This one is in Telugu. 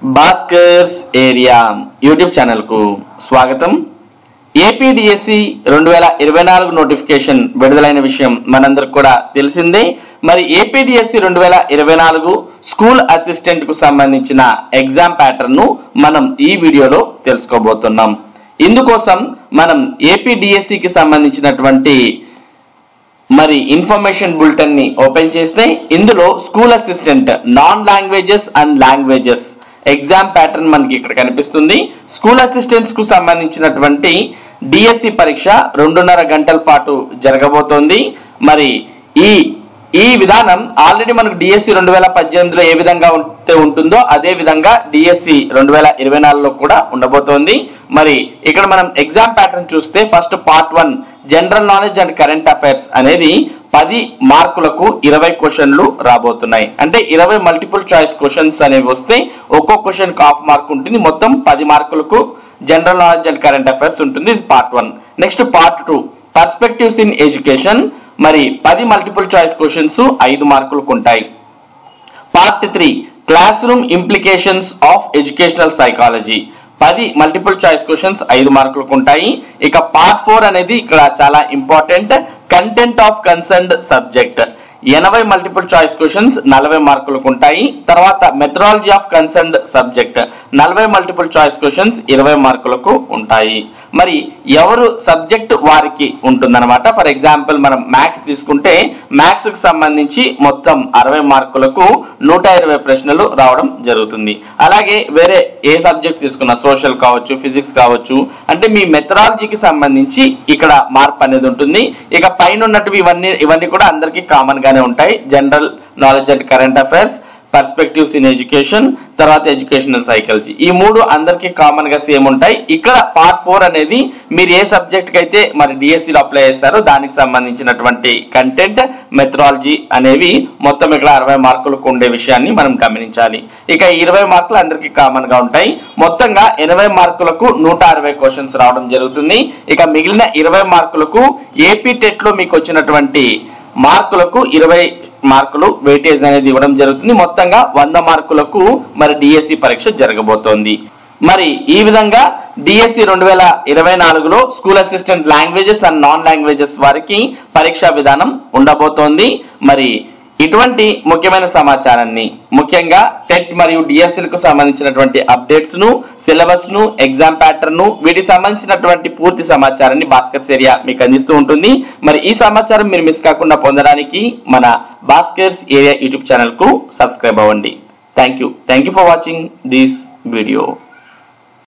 భాస్కర్స్ ఏరియా యూట్యూబ్ ఛానల్ కు స్వాగతం. ఏపీడిఎస్సి 2024 నోటిఫికేషన్ విడుదలైన విషయం మనందరికి కూడా తెలిసిందే. మరి ఏపీడిఎస్సి 2024 స్కూల్ అసిస్టెంట్ కు సంబంధించిన ఎగ్జామ్ ప్యాటర్న్ ను మనం ఈ వీడియోలో తెలుసుకోబోతున్నాం. ఇందుకోసం మనం ఏపీడిఎస్సి కి సంబంధించినటువంటి మరి ఇన్ఫర్మేషన్ బులెటిన్ ని ఓపెన్ చేస్తే ఇందులో school assistant non languages and languages exam pattern మనకి ఇక్కడ కనిపిస్తుంది. స్కూల్ అసిస్టెంట్స్ కు సంబంధించినటువంటి డిఎస్సి పరీక్ష 2.5 గంటల పాటు జరగబోతోంది. మరి ఈ విధానం ఆల్రెడీ మనకు డిఎస్సి 2018లో ఏ విధంగా ఉంటుందో అదే విధంగా డిఎస్సి 2024లో కూడా ఉండబోతోంది. మరి ఇక్కడ మనం ఎగ్జామ్ ప్యాటర్న్ చూస్తే first part 1 general knowledge and current affairs అనేది 10 మార్కులకు 20 క్వశ్చన్లు రాబోతున్నాయి. అంటే 20 మల్టిపుల్ చాయిస్ క్వశ్చన్స్ అనేవి వస్తే ఒక్కో క్వశ్చన్ హాఫ్ మార్క్ ఉంటుంది. మొత్తం 10 మార్కులకు general knowledge and current affairs ఉంటుంది. ఇది part 1. Next part 2 perspectives in education. మరి 10 మల్టిపుల్ చాయిస్ క్వశ్చన్స్ 5 మార్కులకు ఉంటాయి. Part 3 class room implications of educational psychology. 10 multiple choice questions 5 మార్కులకు ఉంటాయి. ఇక పార్ట్ 4 అనేది ఇక్కడ చాలా important, content of concerned subject. 80 multiple choice questions 40 మార్కులకు ఉంటాయి. తర్వాత methodology of concerned subject 40 multiple choice questions 20 మార్కులకు ఉంటాయి. మరి ఎవరు సబ్జెక్ట్ వారికి ఉంటుందన్నమాట. ఫర్ ఎగ్జాంపుల్ మనం మ్యాథ్స్ తీసుకుంటే మ్యాథ్స్ కు సంబంధించి మొత్తం 60 మార్కులకు 120 ప్రశ్నలు రావడం జరుగుతుంది. అలాగే వేరే ఏ సబ్జెక్ట్ తీసుకున్నా సోషల్ కావచ్చు, ఫిజిక్స్ కావచ్చు, అంటే మీ మెథడాలజీకి సంబంధించి ఇక్కడ మార్పు అనేది ఉంటుంది. ఇక పైన ఉన్నట్టు ఇవన్నీ కూడా అందరికీ కామన్ గానే ఉంటాయి. General knowledge and current affairs, perspectives in education, తర్వాత ఎడ్యుకేషనల్ సైకాలజీ, ఈ 3 అందరికి కామన్ గా సేమ్ ఉంటాయి. ఇక్కడ పార్ట్ 4 అనేది మీరు ఏ సబ్జెక్ట్ కి అయితే మరి డిఎస్సిలో అప్లై చేస్తారో దానికి సంబంధించినటువంటి కంటెంట్, మెథడాలజీ అనేవి మొత్తం ఇక్కడ 60 మార్కులకు ఉండే విషయాన్ని మనం గమనించాలి. ఇక 20 మార్కులు అందరికి కామన్ గా ఉంటాయి. మొత్తంగా 80 మార్కులకు 160 క్వశ్చన్స్ రావడం జరుగుతుంది. ఇక మిగిలిన 20 మార్కులకు ఏపీ టెట్ లో మీకు వచ్చినటువంటి మార్కులకు 20 మార్కులు వెయిటేజ్ అనేది ఇవ్వడం జరుగుతుంది. మొత్తంగా 100 మార్కులకు మరి డిఎస్సి పరీక్ష జరగబోతోంది. మరి ఈ విధంగా డిఎస్సి 2024లో school assistant languages and non languages వారికి పరీక్షా విధానం ఉండబోతోంది. మరి ఇటువంటి ముఖ్యమైన సమాచారాన్ని, ముఖ్యంగా టెట్ మరియు డిఎస్సిలకు సంబంధించినటువంటి అప్డేట్స్ ను, సిలబస్ ను, ఎగ్జామ్ ప్యాటర్న్ ను, వీటికి సంబంధించినటువంటి పూర్తి సమాచారాన్ని భాస్కర్స్ ఏరియా మీకు అందిస్తూ ఉంటుంది. మరి ఈ సమాచారం మీరు మిస్ కాకుండా పొందడానికి మన భాస్కర్స్ ఏరియా యూట్యూబ్ ఛానల్ కు సబ్స్క్రైబ్ అవ్వండి. Thank you for watching this video.